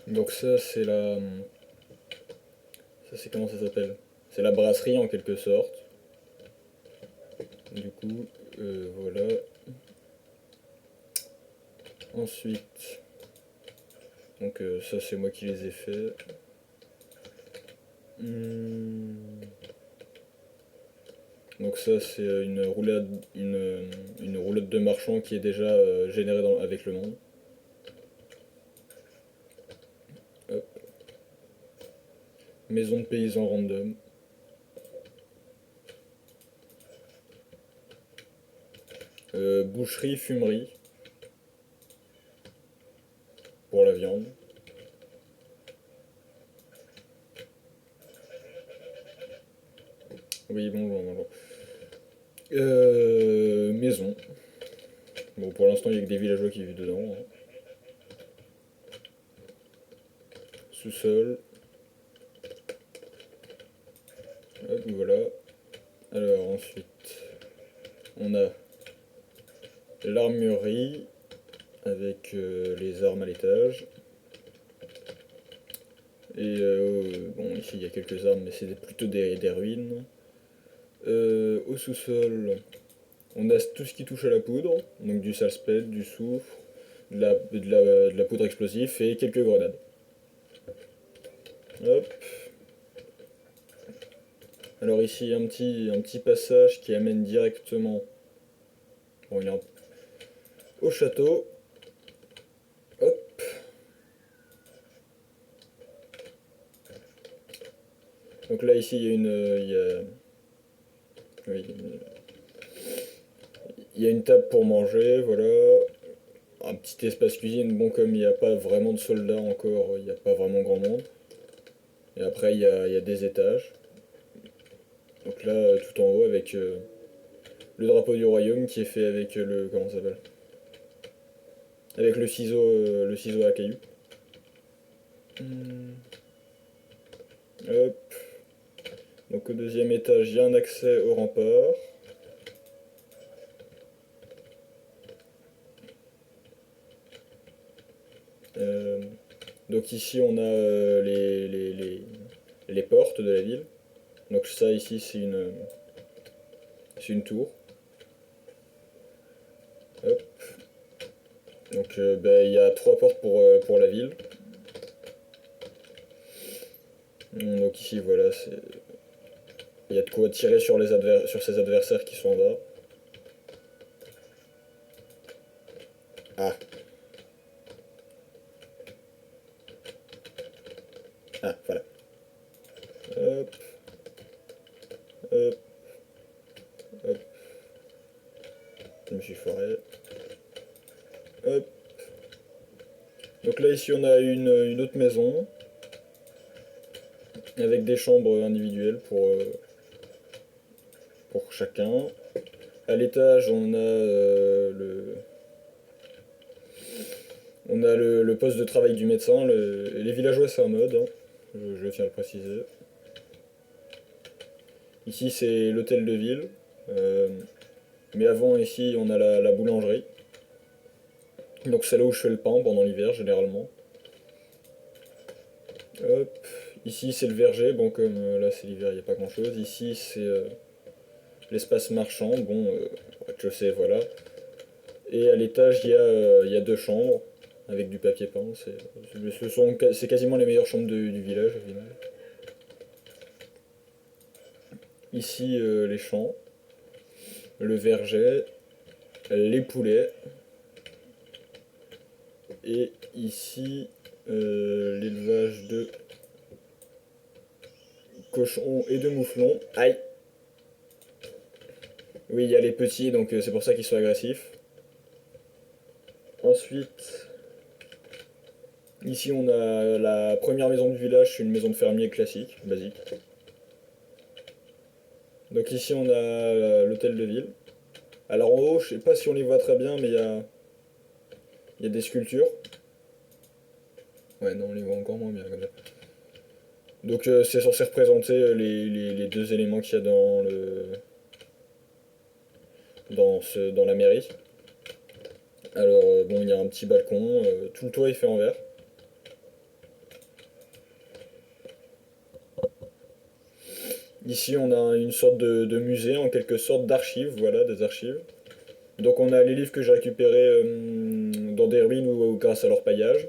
Donc ça c'est la... Ça c'est comment ça s'appelle? C'est la brasserie en quelque sorte. Du coup, voilà. Ensuite, donc ça c'est moi qui les ai faits. Donc ça c'est une roulotte de marchand qui est déjà générée avec le monde. Hop. Maison de paysans random. Boucherie, fumerie pour la viande. Oui, bonjour, bonjour. Maison. Bon, pour l'instant, il n'y a que des villageois qui vivent dedans, hein. Sous-sol. Hop, voilà. Alors ensuite, on a l'armurerie avec les armes à l'étage. Et bon, ici il y a quelques armes, mais c'est plutôt des ruines. Au sous-sol, on a tout ce qui touche à la poudre, donc du salsped, du soufre, de la poudre explosive et quelques grenades. Hop. Alors ici un petit passage qui amène directement bon, au château. Hop. Donc là ici il y a oui, il y a une table pour manger, voilà. Un petit espace cuisine, bon comme il n'y a pas vraiment de soldats encore, il n'y a pas vraiment grand monde. Et après il y a des étages. Donc là tout en haut avec le drapeau du royaume qui est fait avec le comment ça s'appelle, avec le ciseau à caillou. Hop. Donc au deuxième étage, il y a un accès au rempart. Euh, donc ici on a les portes de la ville. Donc ça ici c'est une tour. Hop. Donc il y a trois portes pour la ville. Donc ici voilà, il y a de quoi tirer sur sur ses adversaires qui sont en bas. Ah, ah voilà. Hop, hop, hop. Je me suis foiré. Hop. Donc là ici on a une autre maison avec des chambres individuelles pour chacun. À l'étage on a le poste de travail du médecin. Les villageois c'est un mode, hein, je tiens à le préciser. Ici c'est l'hôtel de ville. Euh, mais avant ici on a la boulangerie. Donc c'est là où je fais le pain pendant l'hiver généralement. Hop. Ici c'est le verger, bon comme là c'est l'hiver il n'y a pas grand chose. Ici c'est l'espace marchand, bon rez-de-chaussée voilà. Et à l'étage il y a deux chambres avec du papier peint. C'est quasiment les meilleures chambres du village au final. Ici les champs, le verger, les poulets. Et ici l'élevage de cochons et de mouflons. Aïe. Oui, il y a les petits, donc c'est pour ça qu'ils sont agressifs. Ensuite, ici on a la première maison du village, c'est une maison de fermier classique, basique. Donc ici on a l'hôtel de ville. Alors en haut, je sais pas si on les voit très bien, mais il y a des sculptures. Ouais, non, on les voit encore moins bien comme ça. Donc c'est censé représenter les deux éléments qu'il y a dans la mairie. Alors bon, il y a un petit balcon, tout le toit est fait en verre. Ici on a une sorte de musée, en quelque sorte d'archives, voilà, des archives. Donc on a les livres que j'ai récupérés dans des ruines ou grâce à leur paillage.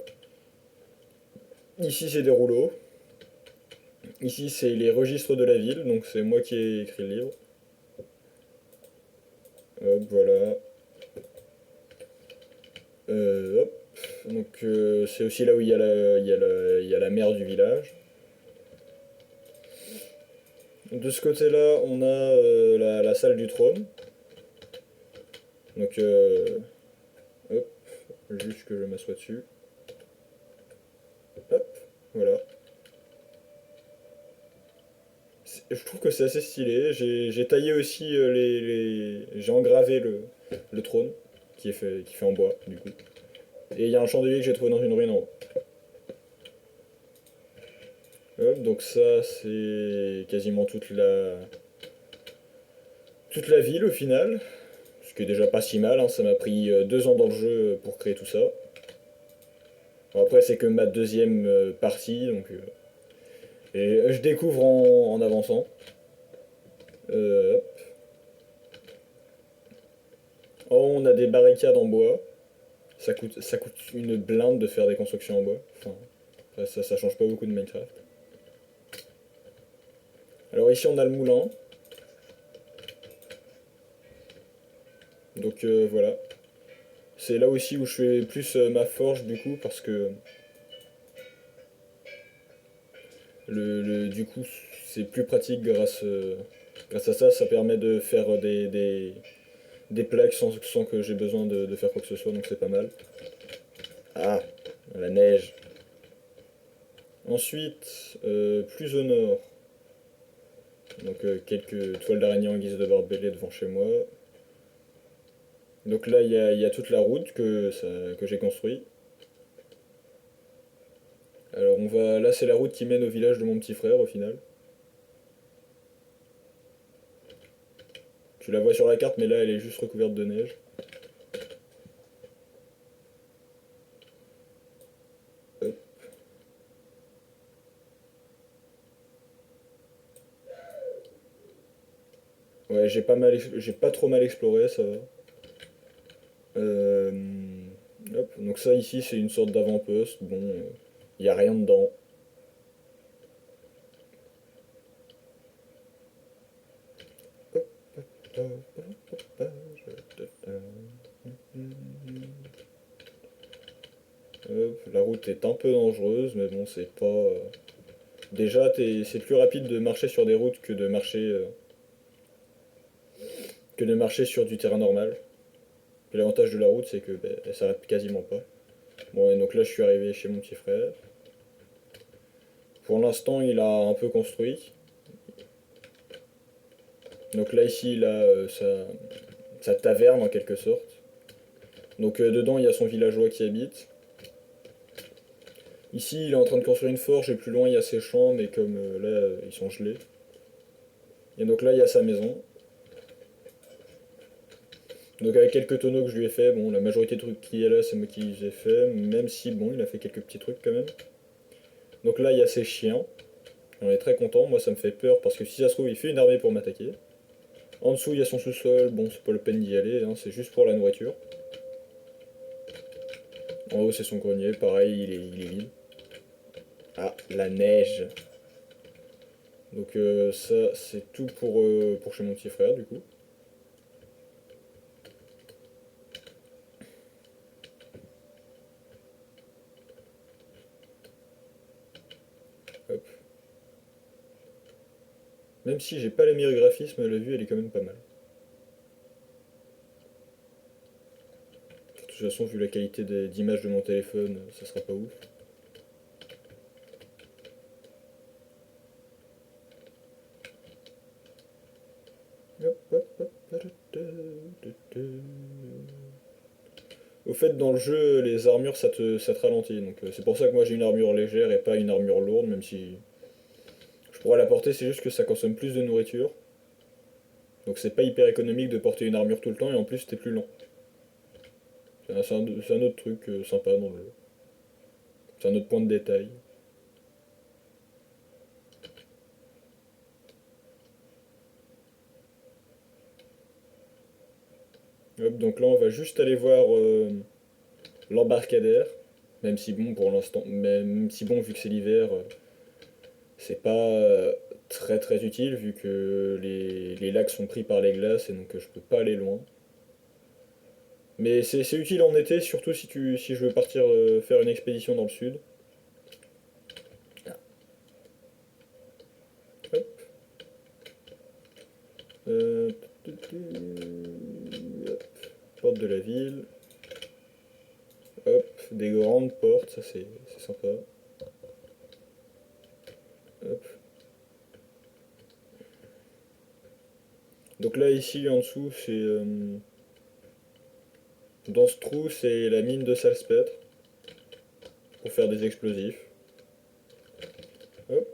Ici c'est des rouleaux. Ici c'est les registres de la ville, donc c'est moi qui ai écrit le livre. Hop, voilà. Hop. Donc c'est aussi là où il y a la mère du village. De ce côté-là, on a la salle du trône. Donc, hop, juste que je m'assois dessus. Hop, voilà. Je trouve que c'est assez stylé. J'ai taillé aussi j'ai engravé le trône qui fait en bois, du coup. Et il y a un chandelier que j'ai trouvé dans une ruine en haut. Hop, donc ça, c'est quasiment toute toute la ville au final, ce qui est déjà pas si mal, hein. Ça m'a pris 2 ans dans le jeu pour créer tout ça. Bon, après c'est que ma deuxième partie, donc et je découvre en avançant. Hop. Oh, on a des barricades en bois. Ça coûte une blinde de faire des constructions en bois. Enfin, ça change pas beaucoup de Minecraft. Alors ici on a le moulin. Donc voilà. C'est là aussi où je fais plus ma forge du coup parce que du coup c'est plus pratique grâce à ça. Ça permet de faire des plaques sans que j'ai besoin de faire quoi que ce soit, donc c'est pas mal. Ah, la neige. Ensuite, plus au nord, donc quelques toiles d'araignée en guise de barbelés devant chez moi. Donc là, il y a toute la route que j'ai construite. Alors là c'est la route qui mène au village de mon petit frère au final. Tu la vois sur la carte mais là elle est juste recouverte de neige. Hop. Ouais, j'ai pas trop mal exploré, ça va. Euh, Hop. Donc ça ici c'est une sorte d'avant-poste. Bon, il n'y a rien dedans. Hop, la route est un peu dangereuse, mais bon, c'est pas. Déjà, c'est plus rapide de marcher sur des routes que de marcher sur du terrain normal. Puis l'avantage de la route, c'est que elle s'arrête quasiment pas. Bon, et donc là, je suis arrivé chez mon petit frère. Pour l'instant, il a un peu construit. Donc là, ici, il a sa taverne en quelque sorte. Donc dedans, il y a son villageois qui habite. Ici, il est en train de construire une forge et plus loin, il y a ses champs, mais comme là, ils sont gelés. Et donc là, il y a sa maison. Donc avec quelques tonneaux que je lui ai fait, bon, la majorité des trucs qui est là, c'est moi qui les ai fait, même si, bon, il a fait quelques petits trucs quand même. Donc là, il y a ses chiens. On est très content. Moi, ça me fait peur parce que si ça se trouve, il fait une armée pour m'attaquer. En dessous, il y a son sous-sol. Bon, c'est pas le peine d'y aller, hein, c'est juste pour la nourriture. En haut, c'est son grenier. Pareil, il est vide. Ah, la neige. Donc ça, c'est tout pour chez mon petit frère, du coup. Hop. Même si j'ai pas les meilleurs graphismes, la vue, elle est quand même pas mal. De toute façon, vu la qualité d'image de mon téléphone, ça sera pas ouf. Au fait, dans le jeu, les armures, ça te ralentit. Donc c'est pour ça que moi j'ai une armure légère et pas une armure lourde, même si je pourrais la porter, c'est juste que ça consomme plus de nourriture. Donc c'est pas hyper économique de porter une armure tout le temps et en plus t'es plus lent. C'est un autre truc sympa dans le jeu. C'est un autre point de détail. Hop, donc là on va juste aller voir l'embarcadère. Même si bon pour l'instant, même si bon vu que c'est l'hiver, c'est pas très très utile vu que les lacs sont pris par les glaces et donc je peux pas aller loin. Mais c'est utile en été, surtout si je veux partir faire une expédition dans le sud. Hop. Euh, hop. Porte de la ville. Hop, des grandes portes, ça c'est sympa. Hop. Donc là ici en dessous c'est dans ce trou c'est la mine de salpêtre pour faire des explosifs. Hop.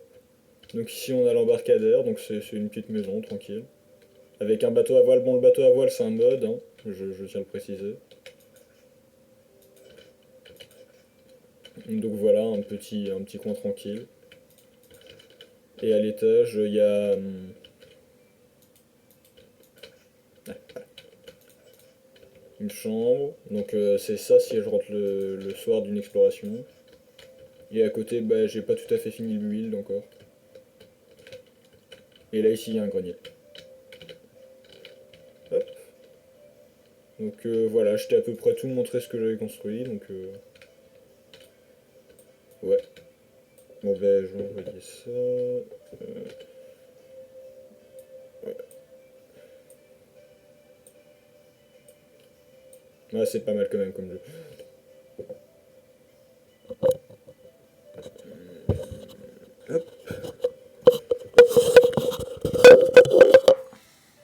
Donc ici on a l'embarcadère, donc c'est une petite maison tranquille. Avec un bateau à voile. Bon, le bateau à voile, c'est un mode, hein, je tiens à le préciser. Donc voilà, un petit coin tranquille. Et à l'étage, il y a une chambre. Donc c'est ça si je rentre le soir d'une exploration. Et à côté, bah, j'ai pas tout à fait fini le build encore. Et là, ici, il y a un grenier. Hop. Donc voilà, je t'ai à peu près tout montré ce que j'avais construit. Donc ouais. Bon ben, je vais envoyer ça. Ouais. Ouais, c'est pas mal quand même comme jeu.